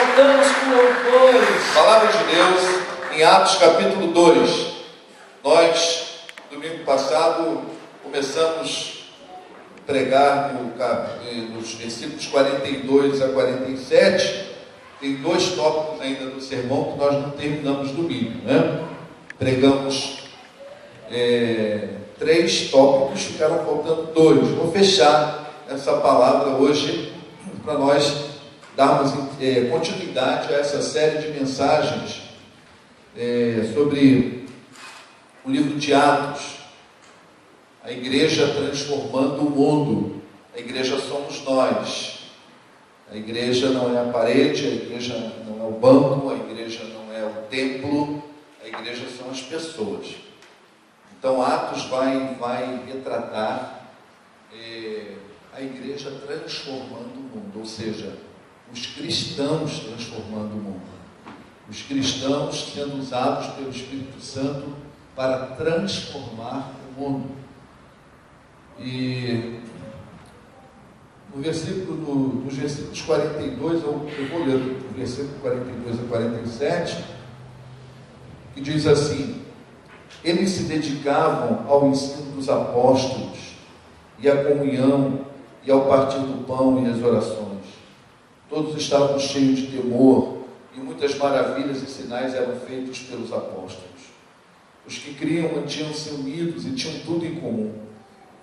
Exaltamos com louvores. Palavra de Deus em Atos capítulo 2. Nós, domingo passado, começamos a pregar nos versículos 42 a 47. Tem dois tópicos ainda do sermão que nós não terminamos domingo, né? Pregamos 3 tópicos, ficaram faltando 2. Vou fechar essa palavra hoje para nós darmos continuidade a essa série de mensagens sobre o livro de Atos, a igreja transformando o mundo. A igreja somos nós. A igreja não é a parede, a igreja não é o banco, a igreja não é o templo, a igreja são as pessoas. Então Atos vai retratar a igreja transformando o mundo, ou seja, os cristãos transformando o mundo, os cristãos sendo usados pelo Espírito Santo para transformar o mundo. E nos versículos 42, eu vou ler do versículo 42 a 47, que diz assim: eles se dedicavam ao ensino dos apóstolos, e à comunhão, e ao partir do pão e às orações. Todos estavam cheios de temor, e muitas maravilhas e sinais eram feitos pelos apóstolos. Os que criam mantinham-se unidos e tinham tudo em comum.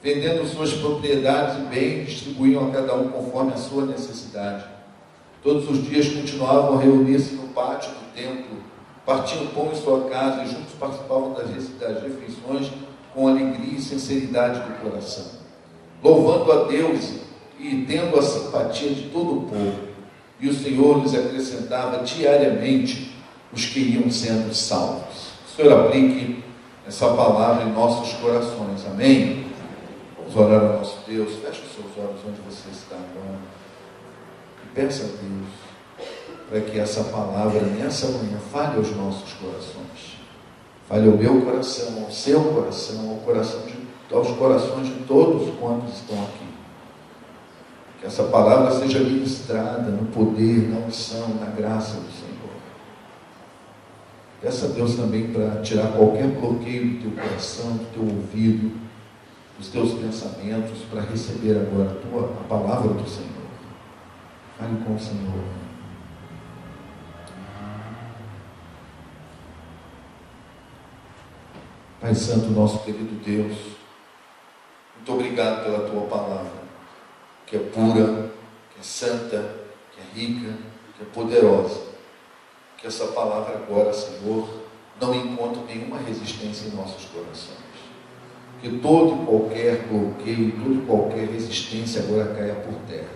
Vendendo suas propriedades e bens, distribuíam a cada um conforme a sua necessidade. Todos os dias continuavam a reunir-se no pátio do templo, partiam pão em sua casa e juntos participavam das refeições com alegria e sinceridade do coração, louvando a Deus e tendo a simpatia de todo o povo. E o Senhor lhes acrescentava diariamente os que iam sendo salvos. O Senhor aplique essa palavra em nossos corações. Amém? Vamos orar ao nosso Deus. Feche os seus olhos onde você está agora. E peça a Deus para que essa palavra, nessa manhã, fale aos nossos corações. Fale ao meu coração, ao seu coração, aos corações de todos quantos estão aqui. Que essa palavra seja ministrada no poder, na unção, na graça do Senhor. Peça a Deus também para tirar qualquer bloqueio do teu coração, do teu ouvido, dos teus pensamentos, para receber agora a palavra do Senhor. Fale com o Senhor. Pai Santo, nosso querido Deus, muito obrigado pela tua palavra, que é pura, que é santa, que é rica, que é poderosa. Que essa palavra agora, Senhor, não encontre nenhuma resistência em nossos corações. Que todo e qualquer bloqueio, toda e qualquer resistência agora caia por terra.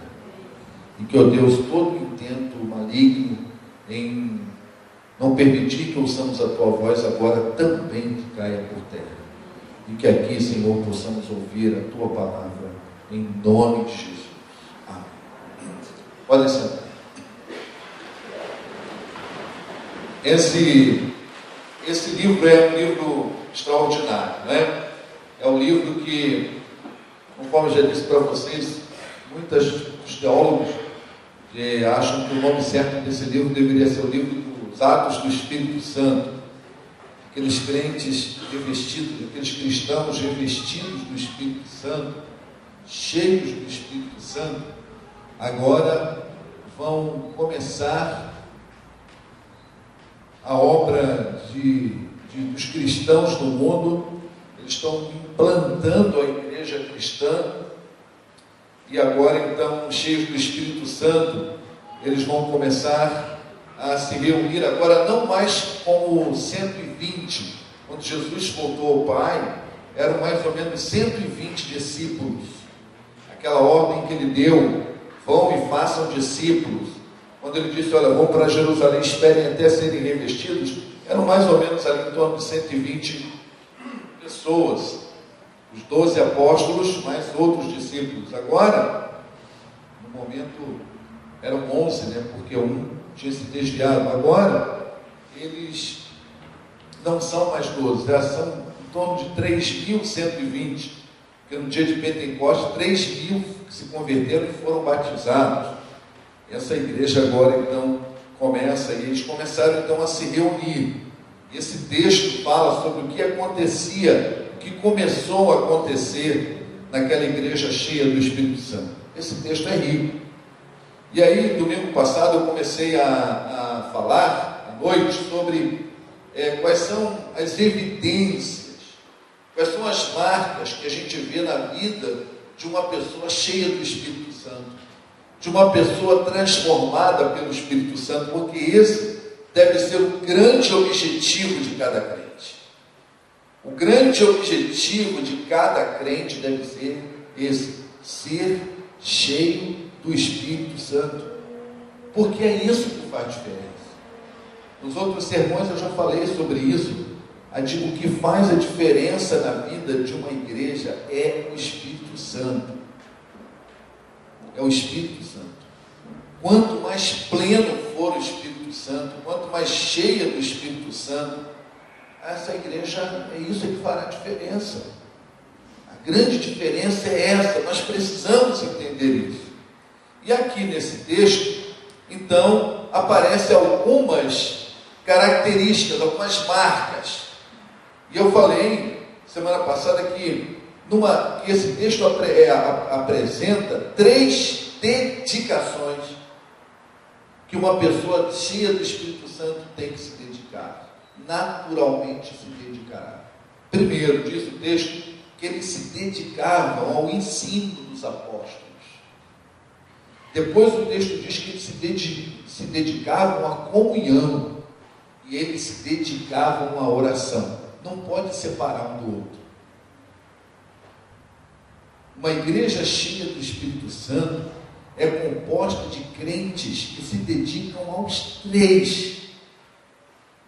E que, ó Deus, todo intento maligno em não permitir que ouçamos a tua voz agora também caia por terra. E que aqui, Senhor, possamos ouvir a tua palavra em nome de Jesus. Pode sentar. Esse livro é um livro extraordinário, né? É um livro que, conforme eu já disse para vocês, muitos teólogos acham que o nome certo desse livro deveria ser o livro dos Atos do Espírito Santo. Aqueles crentes revestidos, aqueles cristãos revestidos do Espírito Santo, cheios do Espírito Santo, agora vão começar a obra dos cristãos no mundo. Eles estão implantando a igreja cristã, e agora então, cheios do Espírito Santo, eles vão começar a se reunir agora não mais como 120. Quando Jesus voltou ao Pai, eram mais ou menos 120 discípulos. Aquela ordem que ele deu: vão e façam discípulos. Quando ele disse: olha, vão para Jerusalém, esperem até serem revestidos, eram mais ou menos ali em torno de 120 pessoas. Os 12 apóstolos, mais outros discípulos. Agora, no momento, eram 11, né? Porque um tinha se desviado. Agora, eles não são mais 12, já são em torno de 3.120, porque no dia de Pentecostes, 3.000 se converteram e foram batizados. Essa igreja agora, então, começa, e eles começaram então a se reunir. Esse texto fala sobre o que acontecia, o que começou a acontecer naquela igreja cheia do Espírito Santo. Esse texto é rico. E aí, domingo passado, eu comecei a falar à noite sobre quais são as evidências, quais são as marcas que a gente vê na vida de uma pessoa cheia do Espírito Santo, de uma pessoa transformada pelo Espírito Santo, porque esse deve ser o grande objetivo de cada crente. O grande objetivo de cada crente deve ser esse: ser cheio do Espírito Santo, porque é isso que faz diferença. Nos outros sermões eu já falei sobre isso. O que faz a diferença na vida de uma igreja é o Espírito Santo. É o Espírito Santo. Quanto mais pleno for o Espírito Santo, quanto mais cheia do Espírito Santo, essa igreja, é isso que fará a diferença. A grande diferença é essa. Nós precisamos entender isso. E aqui nesse texto, então, aparecem algumas características, algumas marcas. E eu falei semana passada que esse texto apresenta 3 dedicações que uma pessoa cheia do Espírito Santo tem que se dedicar. Naturalmente se dedicará. Primeiro, diz o texto, que eles se dedicavam ao ensino dos apóstolos. Depois o texto diz que eles se dedicavam à comunhão. E eles se dedicavam à oração. Não pode separar um do outro. Uma igreja cheia do Espírito Santo é composta de crentes que se dedicam aos 3.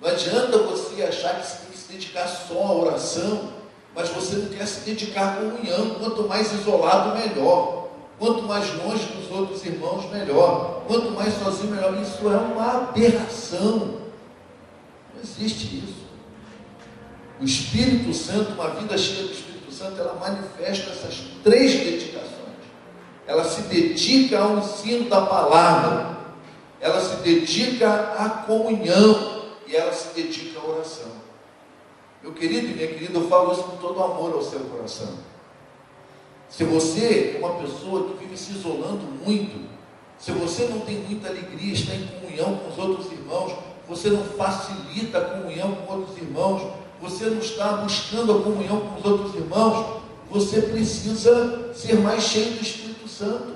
Não adianta você achar que você tem que se dedicar só à oração, mas você não quer se dedicar à comunhão. Quanto mais isolado, melhor. Quanto mais longe dos outros irmãos, melhor. Quanto mais sozinho, melhor. Isso é uma aberração. Não existe isso. O Espírito Santo, uma vida cheia do Espírito Santo, ela manifesta essas 3 dedicações. Ela se dedica ao ensino da palavra, ela se dedica à comunhão e ela se dedica à oração. Meu querido e minha querida, eu falo isso com todo amor ao seu coração. Se você é uma pessoa que vive se isolando muito, se você não tem muita alegria, está em comunhão com os outros irmãos, você não facilita a comunhão com outros irmãos, você não está buscando a comunhão com os outros irmãos, você precisa ser mais cheio do Espírito Santo.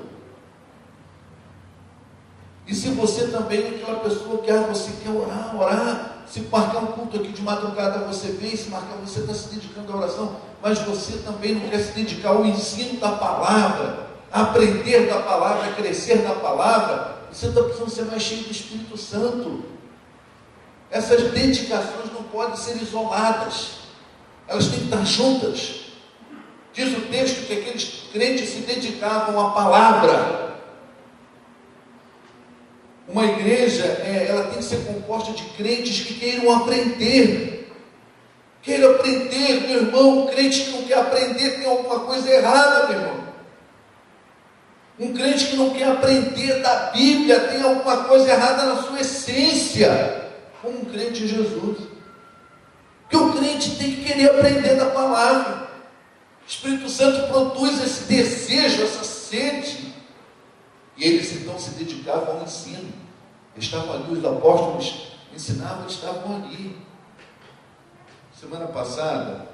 E se você também é aquela pessoa que você quer orar, se marcar um culto aqui de madrugada você vem, se marcar você está se dedicando à oração, mas você também não quer se dedicar ao ensino da palavra, a aprender da palavra, a crescer na palavra, você está precisando ser mais cheio do Espírito Santo. Essas dedicações não podem ser isoladas, elas têm que estar juntas. Diz o texto que aqueles crentes se dedicavam à palavra. Uma igreja, ela tem que ser composta de crentes que queiram aprender. Queiram aprender, meu irmão. Um crente que não quer aprender tem alguma coisa errada, meu irmão. Um crente que não quer aprender da Bíblia tem alguma coisa errada na sua essência. Como um crente em Jesus. Porque o crente tem que querer aprender da palavra. O Espírito Santo produz esse desejo, essa sede. E eles então se dedicavam ao ensino. Estavam ali, os apóstolos ensinavam, estavam ali. Semana passada,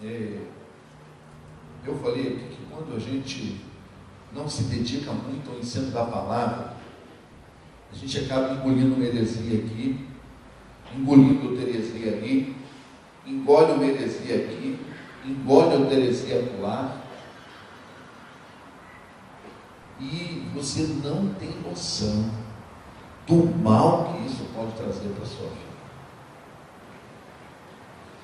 eu falei aqui que quando a gente não se dedica muito ao ensino da palavra, a gente acaba engolindo uma heresia aqui, engolindo outra heresia ali, engole uma heresia aqui, engole outra heresia acolá, e você não tem noção do mal que isso pode trazer para a sua vida.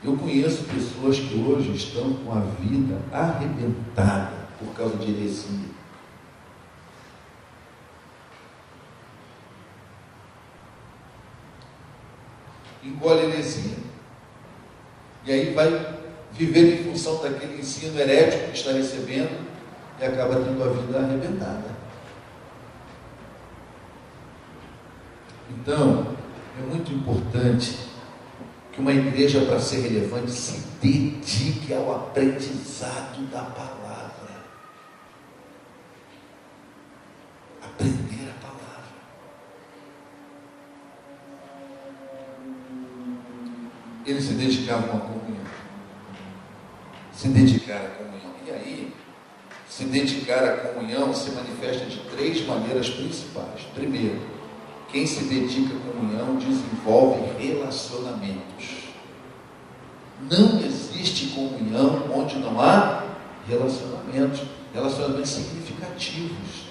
Eu conheço pessoas que hoje estão com a vida arrebentada por causa de heresia. Engole heresia. E aí vai viver em função daquele ensino herético que está recebendo e acaba tendo a vida arrebentada. Então, é muito importante que uma igreja, para ser relevante, se dedique ao aprendizado da palavra. Aprender a palavra. Eles se dedicavam à comunhão. Se dedicar à comunhão. E aí, se dedicar à comunhão se manifesta de 3 maneiras principais. Primeiro, quem se dedica à comunhão desenvolve relacionamentos. Não existe comunhão onde não há relacionamentos significativos.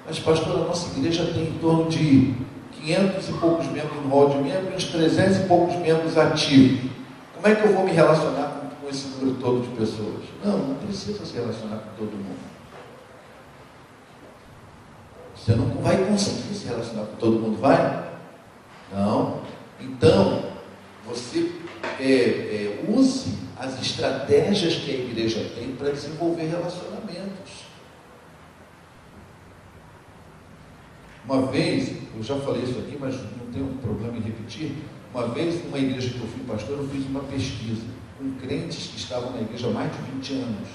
Mas, pastor, a nossa igreja tem em torno de 500 e poucos membros no hall de membros e uns 300 e poucos membros ativos. Como é que eu vou me relacionar com esse número todo de pessoas? Não precisa se relacionar com todo mundo. Você não vai conseguir se relacionar com todo mundo, vai? Não. Então, você use as estratégias que a igreja tem para desenvolver relacionamentos. Uma vez, eu já falei isso aqui, mas não tenho problema em repetir. Uma vez, numa igreja que eu fui pastor, eu fiz uma pesquisa com crentes que estavam na igreja há mais de 20 anos.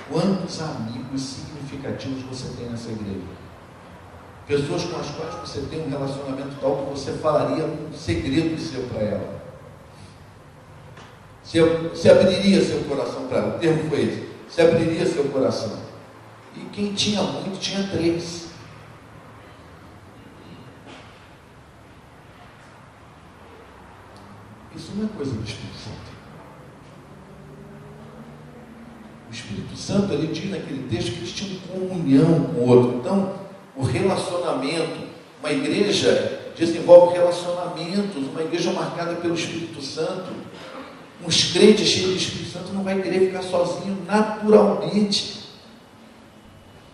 Quantos amigos significativos você tem nessa igreja? Pessoas com as quais você tem um relacionamento tal que você falaria um segredo seu para ela. Você abriria seu coração para ela. O termo foi esse. Você abriria seu coração. E quem tinha muito, tinha 3. Isso não é coisa do Espírito Santo. O Espírito Santo, ele diz naquele texto que eles tinham comunhão com o outro. Então, o relacionamento, uma igreja desenvolve relacionamentos, uma igreja marcada pelo Espírito Santo. Uns crentes cheios do Espírito Santo não vai querer ficar sozinho naturalmente.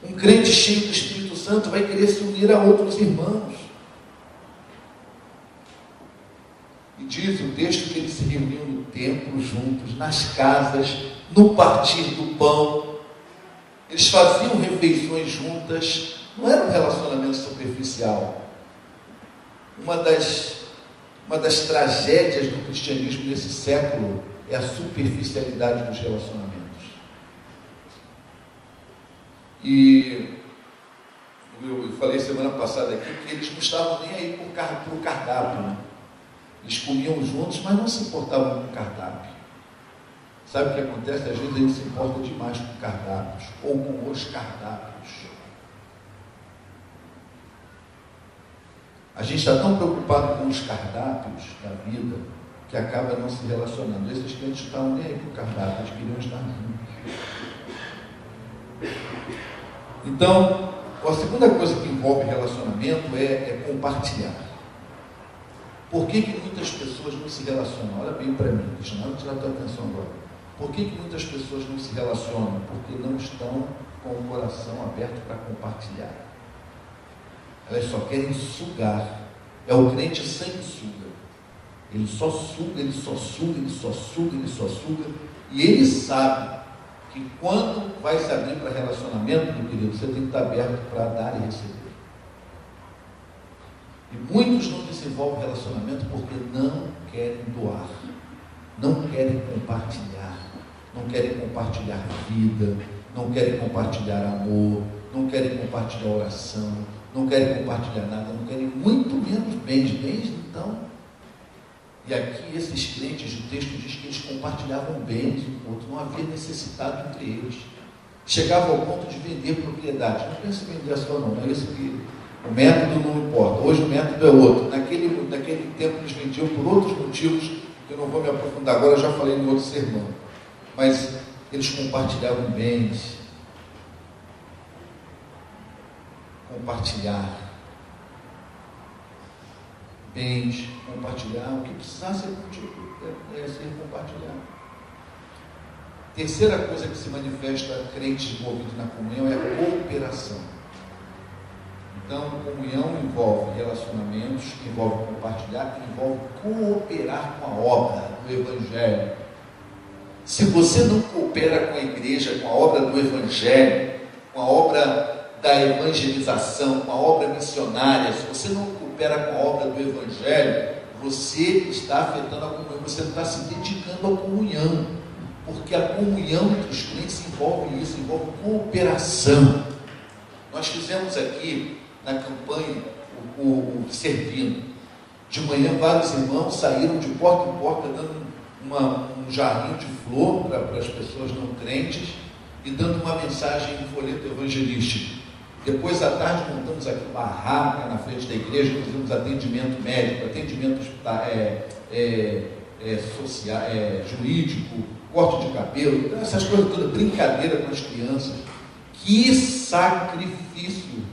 Um crente cheio do Espírito Santo vai querer se unir a outros irmãos. E diz o texto que eles se reuniam no templo juntos, nas casas, no partir do pão. Eles faziam refeições juntas. Não era um relacionamento superficial. Uma das tragédias do cristianismo nesse século é a superficialidade dos relacionamentos. E eu falei semana passada aqui que eles não estavam nem aí para o cardápio, né? Eles comiam juntos, mas não se importavam com o cardápio. Sabe o que acontece? Às vezes a gente se importa demais com cardápios, ou com os cardápios. A gente está tão preocupado com os cardápios da vida, que acaba não se relacionando. Esses clientes não estavam nem aí com o cardápio, eles queriam estar juntos. Então, a segunda coisa que envolve relacionamento é compartilhar. Por que muitas pessoas não se relacionam? Olha bem para mim, deixa eu tirar a tua atenção agora. Por que muitas pessoas não se relacionam? Porque não estão com o coração aberto para compartilhar. Elas só querem sugar. É o crente sanguessuga. Ele só suga, ele só suga, ele só suga, ele só suga. E ele sabe que quando vai se abrir para relacionamento, meu querido, você tem que estar aberto para dar e receber. E muitos não desenvolvem relacionamento porque não querem doar, não querem compartilhar, não querem compartilhar vida, não querem compartilhar amor, não querem compartilhar oração, não querem compartilhar nada, não querem muito menos bens então. E aqui esses crentes, o texto diz que eles compartilhavam bens um com o outro, não havia necessidade entre eles. Chegava ao ponto de vender propriedades. Não pense em vender a sua não é esse que o método não importa. Hoje o método é outro. Naquele tempo eles vendiam por outros motivos, que eu não vou me aprofundar agora, eu já falei em outro sermão. Mas eles compartilhavam bens. Compartilhar bens, compartilhar o que precisasse ser compartilhado. Terceira coisa que se manifesta crentes envolvidos na comunhão é a cooperação. Então, comunhão envolve relacionamentos, envolve compartilhar, envolve cooperar com a obra do Evangelho. Se você não coopera com a igreja, com a obra do Evangelho, com a obra da evangelização, com a obra missionária, se você não coopera com a obra do Evangelho, você está afetando a comunhão, você não está se dedicando à comunhão, porque a comunhão entre os crentes envolve isso, envolve cooperação. Nós fizemos aqui na campanha o Servindo. De manhã vários irmãos saíram de porta em porta dando um jarrinho de flor para as pessoas não crentes e dando uma mensagem em folheto evangelístico. Depois à tarde montamos aqui barraca na frente da igreja, fizemos atendimento médico, atendimento social, jurídico, corte de cabelo, essas coisas todas, brincadeira com as crianças. Que sacrifício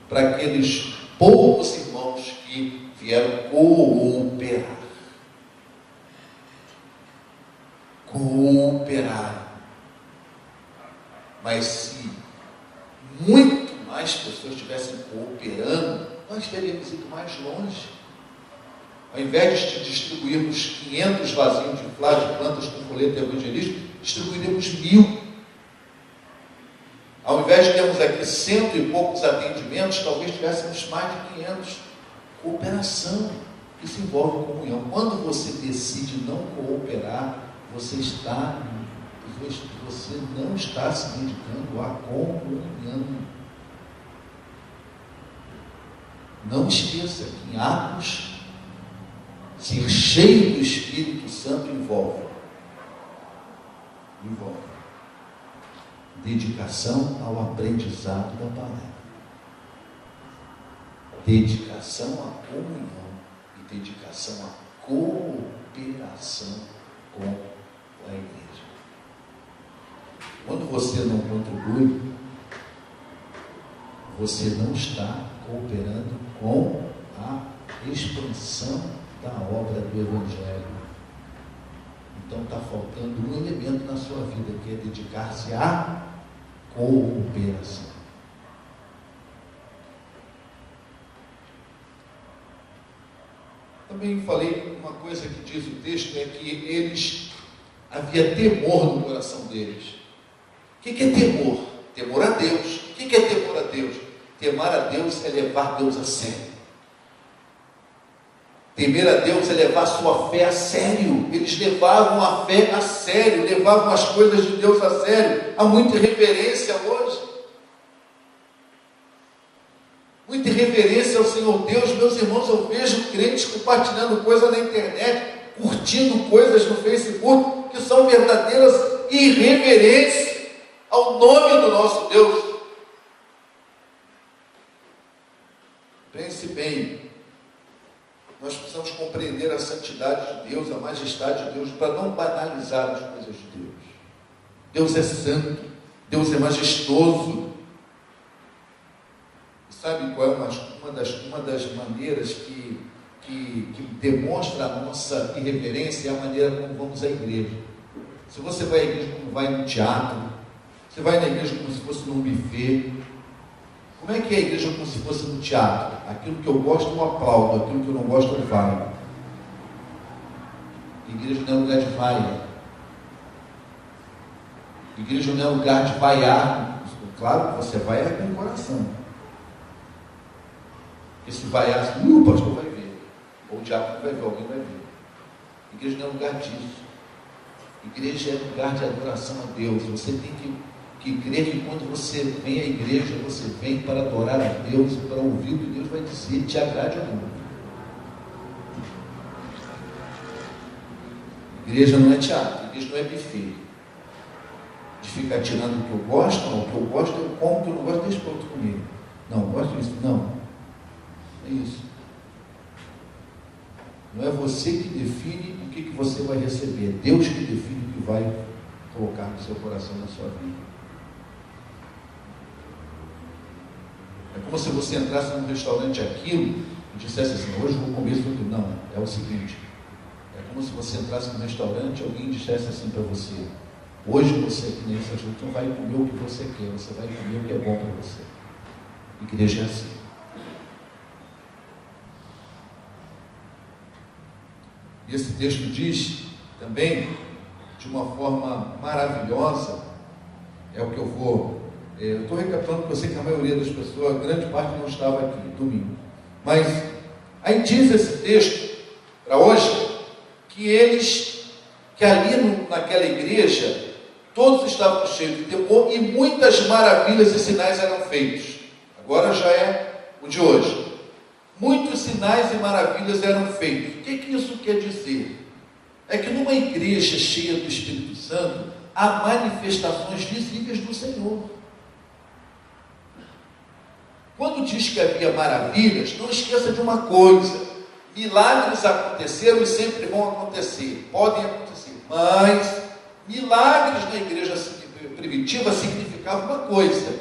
para aqueles poucos irmãos que vieram cooperar. Mas se muito mais pessoas estivessem cooperando, nós teríamos ido mais longe. Ao invés de distribuirmos 500 vasinhos de plantas com folheto evangelístico, distribuiremos 1000. Ao invés de termos aqui 100 e poucos atendimentos, talvez tivéssemos mais de 500. Cooperação, isso envolve comunhão. Quando você decide não cooperar, você não está se dedicando à comunhão. Não esqueça que em Atos, ser cheio do Espírito Santo envolve dedicação ao aprendizado da palavra, dedicação à comunhão e dedicação à cooperação com a igreja. Quando você não contribui, você não está cooperando com a expansão da obra do Evangelho. Então está faltando um elemento na sua vida, que é dedicar-se à cooperação. Também falei uma coisa que diz o texto, é que havia temor no coração deles. O que é temor? Temor a Deus. O que é temor a Deus? Temar a Deus é levar Deus a sério. Temer a Deus é levar a sua fé a sério. Eles levavam a fé a sério, levavam as coisas de Deus a sério. Há muita irreverência hoje. Muita irreverência ao Senhor Deus. Meus irmãos, eu vejo crentes compartilhando coisas na internet, curtindo coisas no Facebook, que são verdadeiras irreverências ao nome do nosso Deus. Pense bem. Nós precisamos compreender a santidade de Deus, a majestade de Deus, para não banalizar as coisas de Deus. Deus é santo, Deus é majestoso. E sabe qual é uma das maneiras que demonstra a nossa irreverência? É a maneira como vamos à igreja. Se você vai à igreja como vai no teatro, você vai na igreja como se fosse num buffet. Como é que é a igreja como se fosse no teatro? Aquilo que eu gosto eu aplaudo, aquilo que eu não gosto eu vaio. Igreja não é lugar de vaia. Igreja não é lugar de vaiar. Claro que você vai com o coração. Porque se vaiar assim, o pastor vai ver. Ou o diabo vai ver, alguém vai ver. Igreja não é lugar disso. Igreja é lugar de adoração a Deus. Você tem que crer que quando você vem à igreja, você vem para adorar a Deus, para ouvir o que Deus vai dizer, te agrade ou não. Igreja não é teatro, igreja não é buffet. De ficar tirando o que eu gosto, não, o que eu gosto eu como, o que eu não gosto deixa para outro comigo. Não, eu gosto disso, não. É isso. Não é você que define o que você vai receber, é Deus que define o que vai colocar no seu coração, na sua vida. É como se você entrasse num restaurante aquilo e dissesse assim, hoje eu vou comer isso tudo. Não, é o seguinte, é como se você entrasse num restaurante e alguém dissesse assim para você, hoje você aqui nesse assunto não vai comer o que você quer, você vai comer o que é bom para você. Igreja é assim. E esse texto diz também, de uma forma maravilhosa, é o que eu vou Eu estou recapitulando para você que a maioria das pessoas, a grande parte não estava aqui, domingo. Mas aí diz esse texto, para hoje, que ali naquela igreja, todos estavam cheios de temor e muitas maravilhas e sinais eram feitos. Agora já é o de hoje. Muitos sinais e maravilhas eram feitos. O que isso quer dizer? É que numa igreja cheia do Espírito Santo, há manifestações visíveis do Senhor. Quando diz que havia maravilhas, não esqueça de uma coisa: milagres aconteceram e sempre vão acontecer, podem acontecer, mas milagres na igreja primitiva significavam uma coisa,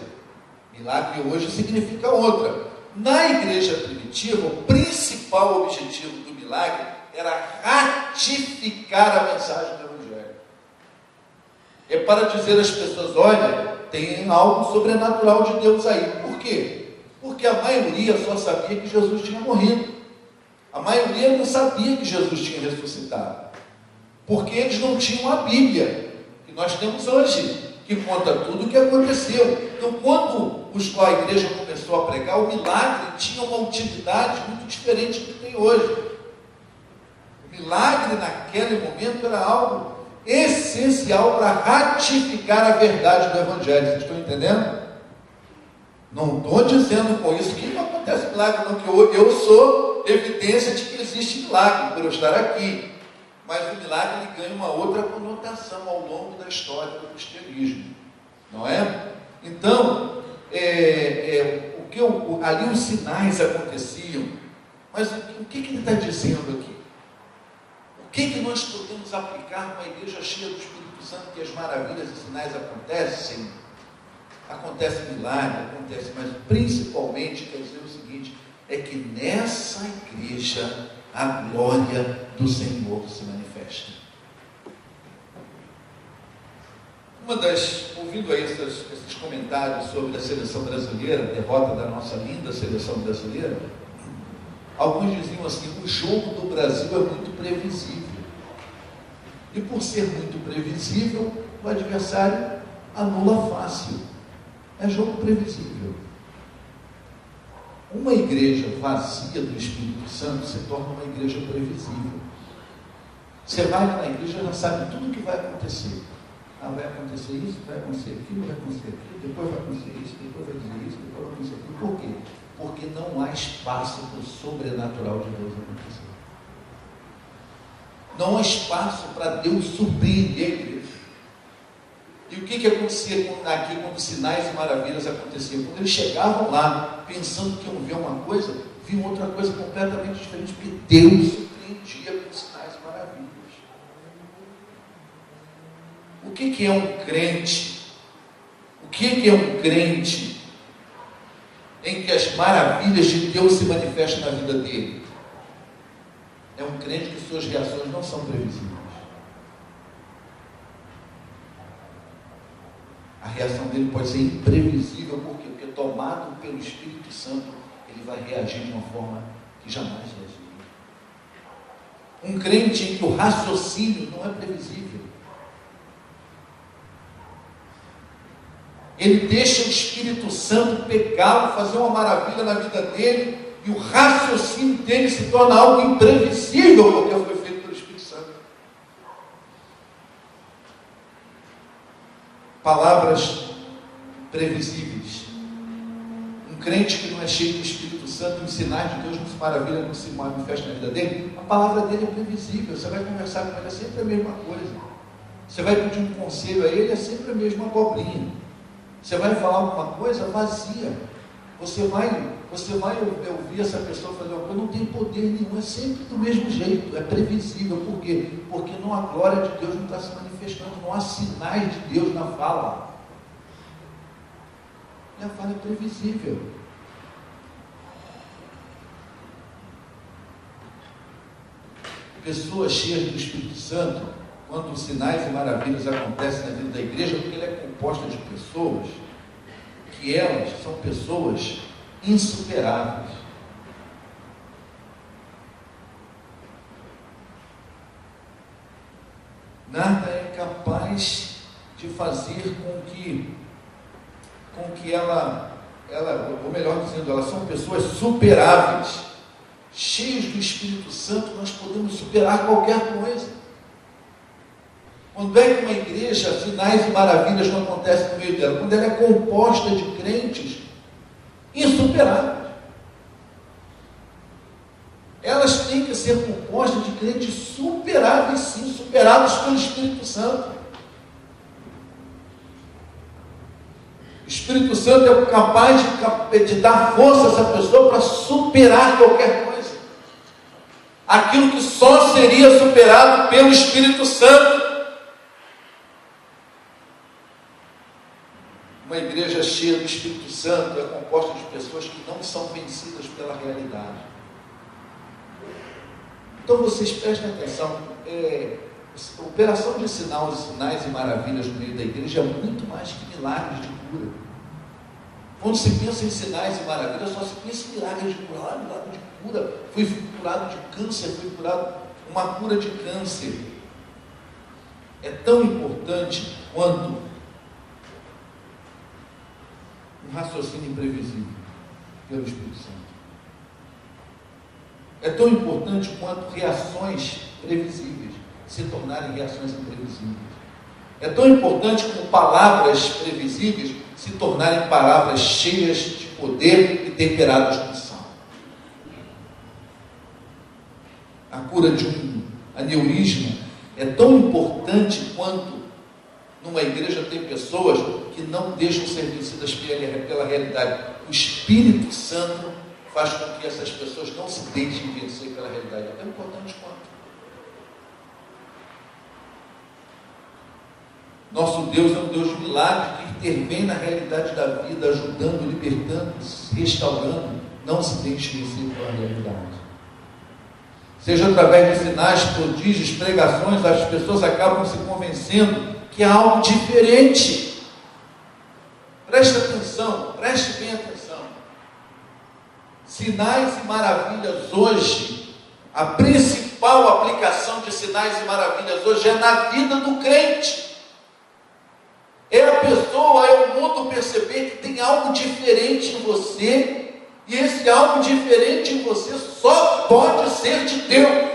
milagre hoje significa outra. Na igreja primitiva, o principal objetivo do milagre era ratificar a mensagem do Evangelho. É para dizer às pessoas: olha, tem algo sobrenatural de Deus aí. Por quê? Porque a maioria só sabia que Jesus tinha morrido. A maioria não sabia que Jesus tinha ressuscitado. Porque eles não tinham a Bíblia que nós temos hoje, que conta tudo o que aconteceu. Então, quando a igreja começou a pregar, o milagre tinha uma utilidade muito diferente do que tem hoje. O milagre naquele momento era algo essencial para ratificar a verdade do Evangelho. Vocês estão entendendo? Não estou dizendo com isso que não acontece milagre, não, que eu sou evidência de que existe milagre por eu estar aqui. Mas o milagre ele ganha uma outra conotação ao longo da história do cristianismo, não é? Então, ali os sinais aconteciam, mas o que ele está dizendo aqui? O que nós podemos aplicar numa igreja cheia do Espírito Santo, que as maravilhas e sinais acontecem? Acontece milagre, acontece, mas principalmente quer dizer o seguinte: é que nessa igreja a glória do Senhor se manifesta. Ouvindo aí esses comentários sobre a seleção brasileira, a derrota da nossa linda seleção brasileira, alguns diziam assim: o jogo do Brasil é muito previsível. E por ser muito previsível, o adversário anula fácil. É jogo previsível. Uma igreja vazia do Espírito Santo se torna uma igreja previsível. Você vai na igreja e já sabe tudo o que vai acontecer. Vai acontecer isso, vai acontecer aquilo, vai acontecer aquilo, depois vai acontecer isso, depois vai dizer isso, depois vai acontecer aquilo. Por quê? Porque não há espaço para o sobrenatural de Deus acontecer. Não há espaço para Deus surpreender a igreja. E o que acontecia aqui quando os sinais e maravilhas aconteciam? Quando eles chegavam lá, pensando que iam ver uma coisa, viam outra coisa completamente diferente, porque Deus surpreendia com sinais e maravilhas. O que é um crente? O que é um crente em que as maravilhas de Deus se manifestam na vida dele? É um crente que suas reações não são previsíveis. A reação dele pode ser imprevisível, por quê? Porque tomado pelo Espírito Santo, ele vai reagir de uma forma que jamais reagiria. Um crente em que o raciocínio não é previsível. Ele deixa o Espírito Santo pegá-lo, fazer uma maravilha na vida dele, e o raciocínio dele se torna algo imprevisível, porque foi feito pelo Espírito Santo. Palavras previsíveis. Um crente que não é cheio do Espírito Santo, os sinais de Deus não se maravilham, não se manifestam na vida dele, a palavra dele é previsível. Você vai conversar com ele, é sempre a mesma coisa. Você vai pedir um conselho a ele, é sempre a mesma abobrinha. Você vai falar alguma coisa vazia. Você vai ouvir essa pessoa fazer uma coisa, não tem poder nenhum, é sempre do mesmo jeito, é previsível. Por quê? Porque não, a glória de Deus não está se manifestando, não há sinais de Deus na fala. E a fala é previsível. Pessoas cheias do Espírito Santo, quando os sinais e maravilhas acontecem na vida da igreja, porque ela é composta de pessoas que elas são pessoas insuperáveis. Nada é capaz de fazer com que ou melhor dizendo, elas são pessoas superáveis, cheios do Espírito Santo. Nós podemos superar qualquer coisa. Quando é que uma igreja, sinais e maravilhas não acontecem no meio dela? Quando ela é composta de crentes insuperáveis. Elas têm que ser compostas de crentes superáveis, sim, superados pelo Espírito Santo. O Espírito Santo é capaz de dar força a essa pessoa para superar qualquer coisa. Aquilo que só seria superado pelo Espírito Santo. Uma igreja cheia do Espírito Santo é composta de pessoas que não são vencidas pela realidade. Então vocês prestem atenção, a operação de sinais e maravilhas no meio da igreja é muito mais que milagres de cura. Quando se pensa em sinais e maravilhas, só se pensa em milagres de cura. Milagre de cura, fui curado de câncer, fui curado, uma cura de câncer. É tão importante quanto um raciocínio imprevisível pelo Espírito Santo. É tão importante quanto reações previsíveis se tornarem reações imprevisíveis. É tão importante como palavras previsíveis se tornarem palavras cheias de poder e temperadas com sal. A cura de um aneurisma é tão importante quanto numa igreja tem pessoas que não deixam ser vencidas pela realidade. O Espírito Santo faz com que essas pessoas não se deixem vencer pela realidade. É tão importante quanto. Nosso Deus é um Deus de milagre que intervém na realidade da vida, ajudando, libertando, restaurando. Não se deixe vencer pela realidade. Seja através de sinais, prodígios, pregações, as pessoas acabam se convencendo que há algo diferente. Preste atenção, preste bem atenção. Sinais e maravilhas hoje, a principal aplicação de sinais e maravilhas hoje é na vida do crente. É a pessoa, é o mundo perceber que tem algo diferente em você, e esse algo diferente em você só pode ser de Deus.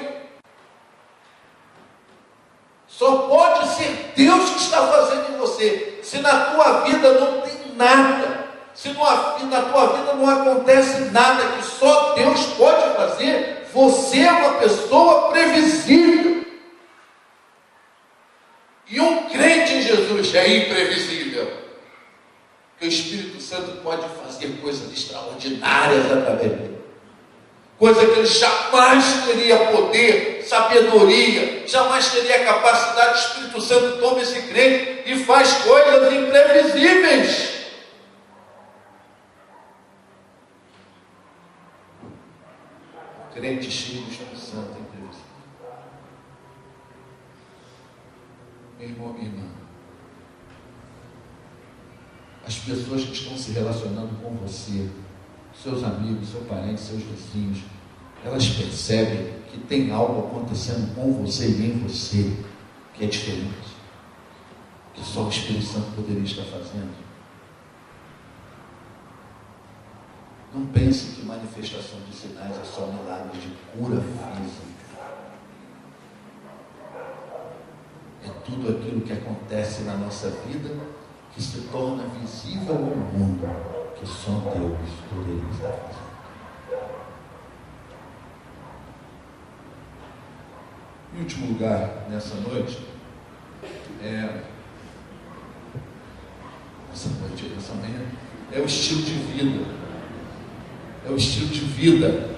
Só pode ser Deus que está fazendo em você. Se na tua vida não tem nada, se na tua vida não acontece nada que só Deus pode fazer, você é uma pessoa previsível. E um crente em Jesus é imprevisível. Porque o Espírito Santo pode fazer coisas extraordinárias através dele. Coisa que ele jamais teria poder, sabedoria, jamais teria capacidade. O Espírito Santo toma esse crente e faz coisas imprevisíveis. O crente cheio do Espírito Santo é imprevisível. Meu irmão, minha irmã, as pessoas que estão se relacionando com você, seus amigos, seus parentes, seus vizinhos, elas percebem que tem algo acontecendo com você e em você que é diferente, que só o Espírito Santo poderia estar fazendo. Não pense que manifestação de sinais é só milagre de cura física. É tudo aquilo que acontece na nossa vida que se torna visível ao mundo, que só Deus poderia estar fazendo. Em último lugar, nessa noite, essa manhã, é o estilo de vida. É o estilo de vida.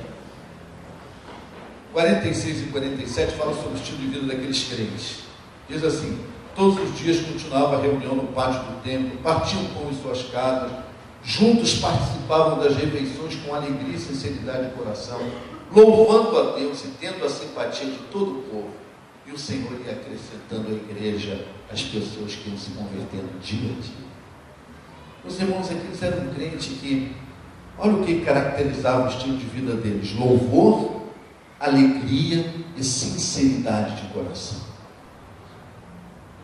46 e 47 fala sobre o estilo de vida daqueles crentes. Diz assim: todos os dias continuava a reunião no pátio do templo, partiam pão em suas casas, juntos participavam das refeições com alegria e sinceridade de coração, louvando a Deus e tendo a simpatia de todo o povo. E o Senhor ia acrescentando à igreja as pessoas que iam se convertendo dia a dia. Os irmãos aqui, eles eram crentes que, olha o que caracterizava o estilo de vida deles: louvor, alegria e sinceridade de coração.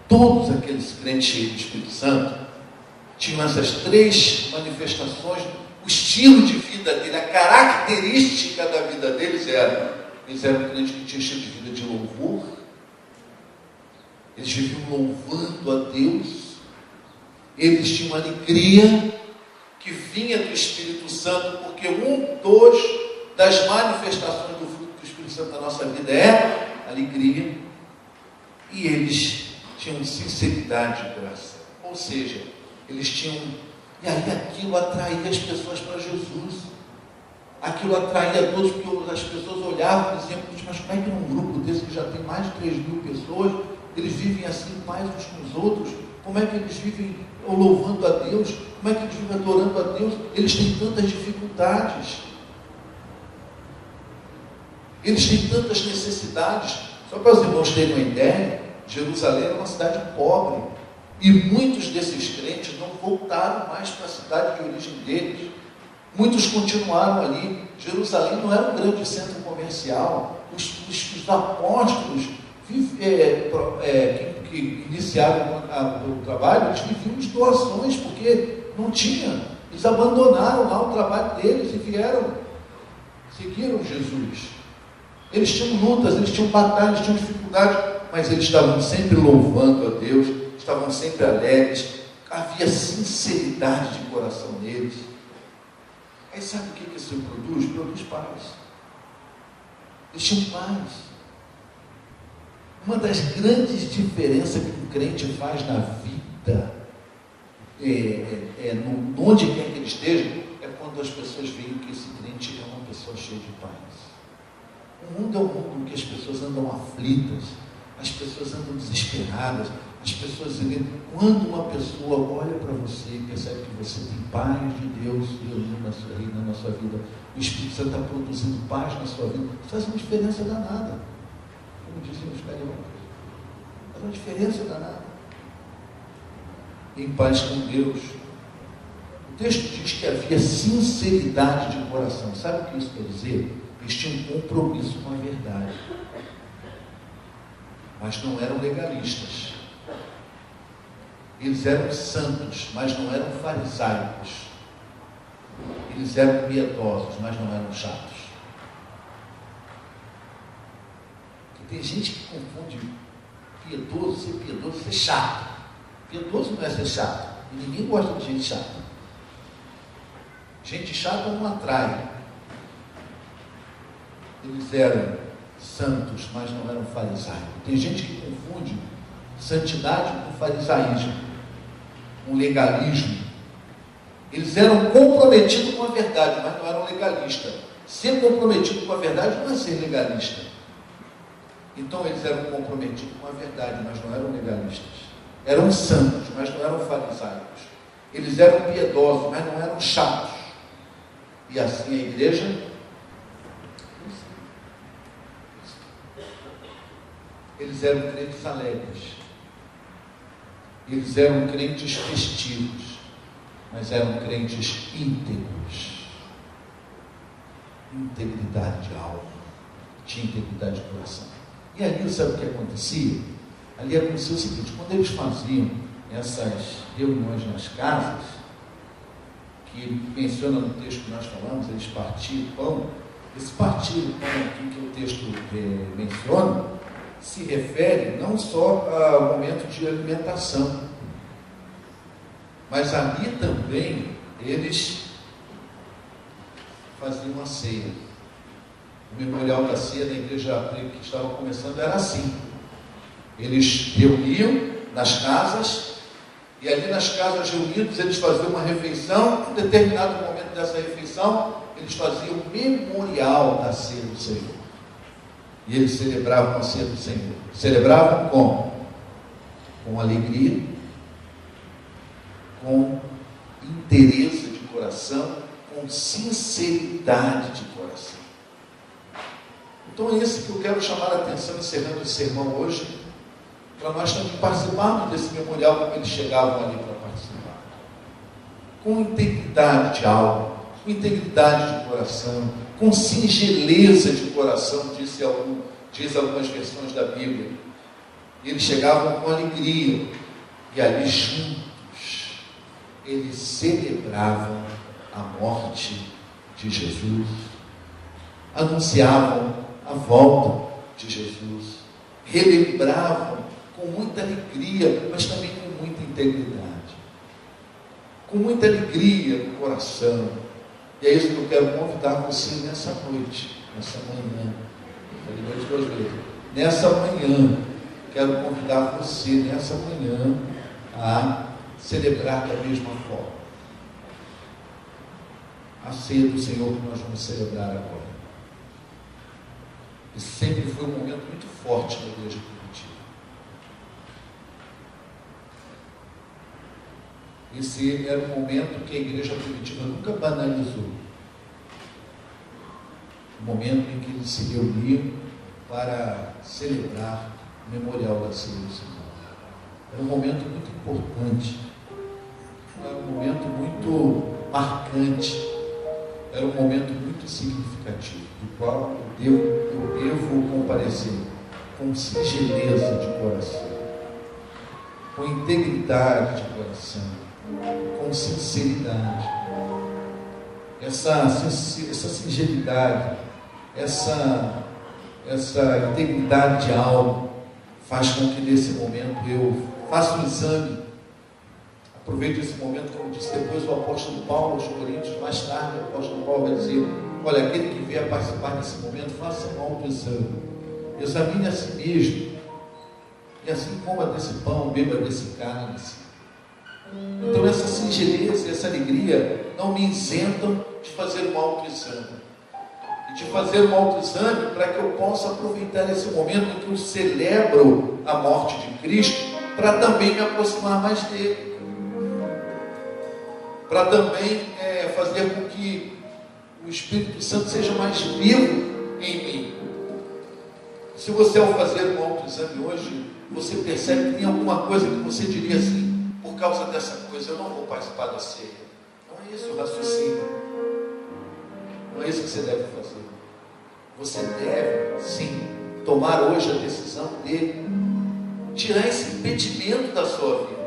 Todos aqueles crentes cheios do Espírito Santo tinham essas três manifestações. O estilo de vida dele, a característica da vida deles eles eram crentes que tinham estilo de vida de louvor, eles viviam louvando a Deus, eles tinham alegria que vinha do Espírito Santo, porque das manifestações do fruto do Espírito Santo na nossa vida é alegria, e eles tinham sinceridade de coração, ou seja, eles tinham, e aí aquilo atraía as pessoas para Jesus, aquilo atraía a todos, porque as pessoas olhavam e diziam, mas como é que num grupo desse que já tem mais de 3.000 pessoas, eles vivem assim mais uns com os outros? Como é que eles vivem louvando a Deus? Como é que eles vivem adorando a Deus? Eles têm tantas dificuldades, eles têm tantas necessidades. Só para os irmãos terem uma ideia, Jerusalém era uma cidade pobre, e muitos desses crentes não voltaram mais para a cidade de origem deles. Muitos continuaram ali. Jerusalém não era um grande centro comercial. Os apóstolos que iniciaram o trabalho, eles viviam de doações, porque não tinha. Eles abandonaram lá o trabalho deles e seguiram Jesus. Eles tinham lutas, eles tinham batalhas, tinham dificuldades, mas eles estavam sempre louvando a Deus, estavam sempre alegres, havia sinceridade de coração neles. Aí sabe o que isso produz? Produz paz. Eles tinham paz. Uma das grandes diferenças que um crente faz na vida, onde quer que ele esteja, é quando as pessoas veem que esse crente é uma pessoa cheia de paz. O mundo é um mundo em que as pessoas andam aflitas, as pessoas andam desesperadas, as pessoas, quando uma pessoa olha para você e percebe que você tem paz de Deus reina na sua vida, o Espírito Santo está produzindo paz na sua vida, faz uma diferença danada. Como diziam os cariocas, faz uma diferença danada. Em paz com Deus. O texto diz que havia sinceridade de coração. Sabe o que isso quer dizer? Eles tinham um compromisso com a verdade, mas não eram legalistas. Eles eram santos, mas não eram farisaicos. Eles eram piedosos, mas não eram chatos. Porque tem gente que confunde ser chato. Piedoso não é ser chato. E ninguém gosta de gente chata. Gente chata não atrai. Eles eram santos, mas não eram farisaicos. Tem gente que confunde santidade com farisaísmo, com legalismo. Eles eram comprometidos com a verdade, mas não eram legalistas. Ser comprometido com a verdade não é ser legalista. Então eles eram comprometidos com a verdade, mas não eram legalistas. Eram santos, mas não eram farisaicos. Eles eram piedosos, mas não eram chatos. E assim a igreja, eles eram crentes alegres. Eles eram crentes festivos, mas eram crentes íntegros. Integridade de alma. Tinha integridade de coração. E ali, sabe o que acontecia? Ali acontecia o seguinte: quando eles faziam essas reuniões nas casas, que menciona no texto que nós falamos, eles partiam o pão. Esse partir o pão aqui que o texto menciona, se refere não só ao momento de alimentação, mas ali também eles faziam a ceia. O memorial da ceia da igreja que estava começando era assim: eles reuniam nas casas, e ali nas casas reunidos eles faziam uma refeição. Em determinado momento dessa refeição, eles faziam o memorial da ceia do Senhor. E eles celebravam a ceia do Senhor. Celebravam como? Com alegria, com interesse de coração, com sinceridade de coração. Então é esse que eu quero chamar a atenção, encerrando esse sermão hoje, para nós também participarmos desse memorial como eles chegavam ali para participar. Com integridade de alma, com integridade de coração, com singeleza de coração, diz algumas versões da Bíblia. E eles chegavam com alegria, e ali juntos eles celebravam a morte de Jesus, anunciavam a volta de Jesus, relembravam com muita alegria, mas também com muita integridade, com muita alegria no coração. E é isso que eu quero convidar você nessa noite, nessa manhã. Falei noite 2 vezes. Nessa manhã, quero convidar você nessa manhã a celebrar da mesma forma a ceia do Senhor que nós vamos celebrar agora. E sempre foi um momento muito forte na igreja primitiva. Esse era um momento que a igreja primitiva nunca banalizou. O momento em que eles se reuniam para celebrar o memorial da ceia do Senhor. Era um momento muito importante. Era um momento muito marcante. Era um momento muito significativo, do qual eu devo comparecer com singeleza de coração, com integridade de coração, com sinceridade. Essa singelidade, essa integridade de alma faz com que nesse momento eu faça um exame. Aproveito esse momento, como disse depois o apóstolo Paulo aos Coríntios, mais tarde o apóstolo Paulo vai dizer: olha, aquele que vier participar desse momento, faça um autoexame, examine a si mesmo, e assim coma desse pão, beba desse cálice. Então essa singeleza, essa alegria não me isentam de fazer um autoexame, e de fazer um autoexame para que eu possa aproveitar esse momento em que eu celebro a morte de Cristo, para também me aproximar mais dele, para também fazer com que o Espírito Santo seja mais vivo em mim. Se você, ao fazer um autoexame hoje, você percebe que tem alguma coisa que você diria assim: por causa dessa coisa eu não vou participar da ceia. Não é isso o raciocínio, não é isso que você deve fazer. Você deve sim tomar hoje a decisão de tirar esse impedimento da sua vida.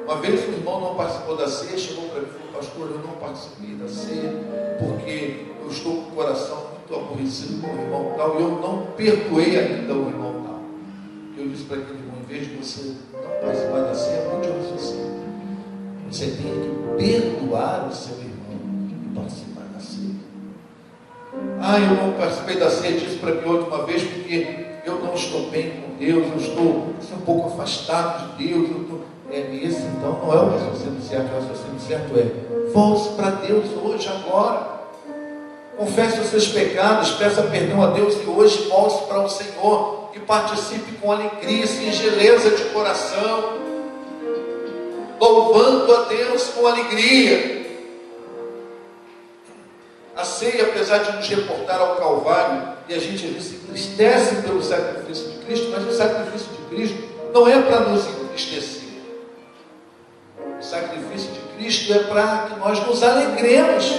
Uma vez um irmão não participou da ceia, chegou para mim e falou: pastor, eu não participei da ceia porque eu estou com o coração muito aborrecido com o irmão tal, e eu não perdoei ainda o irmão tal. Eu disse para aquele irmão: em vez de você não participar da ceia, mude o raciocínio. Você tem que perdoar o seu irmão e participar da ceia. Ah, eu não participei da ceia, disse para mim outra uma vez, porque eu não estou bem com Deus, eu estou um pouco afastado de Deus, esse então não é o raciocínio certo. O raciocínio certo é: volte para Deus hoje, agora, confesse os seus pecados, peça perdão a Deus, e hoje volte para o Senhor e participe com alegria e singeleza de coração, louvando a Deus com alegria. A ceia, apesar de nos reportar ao Calvário, e a gente às vezes se entristece pelo sacrifício de Cristo, mas o sacrifício de Cristo não é para nos entristecer. O sacrifício de Cristo é para que nós nos alegremos,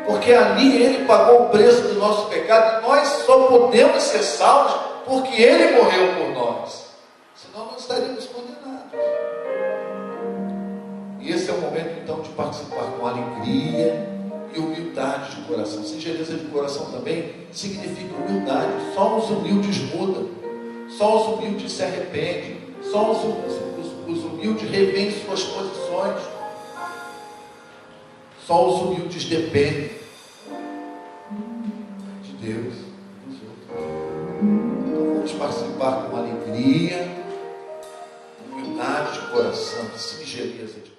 porque ali Ele pagou o preço do nosso pecado, e nós só podemos ser salvos porque Ele morreu por nós, senão nós estaríamos condenados. E esse é o momento então de participar com alegria e humildade de coração. Singeleza de coração também significa humildade. Só os humildes mudam, só os humildes se arrependem, só os humildes revêem suas posições, só os humildes dependem de Deus, dos outros. Então vamos participar com alegria, humildade de coração, singeleza de coração.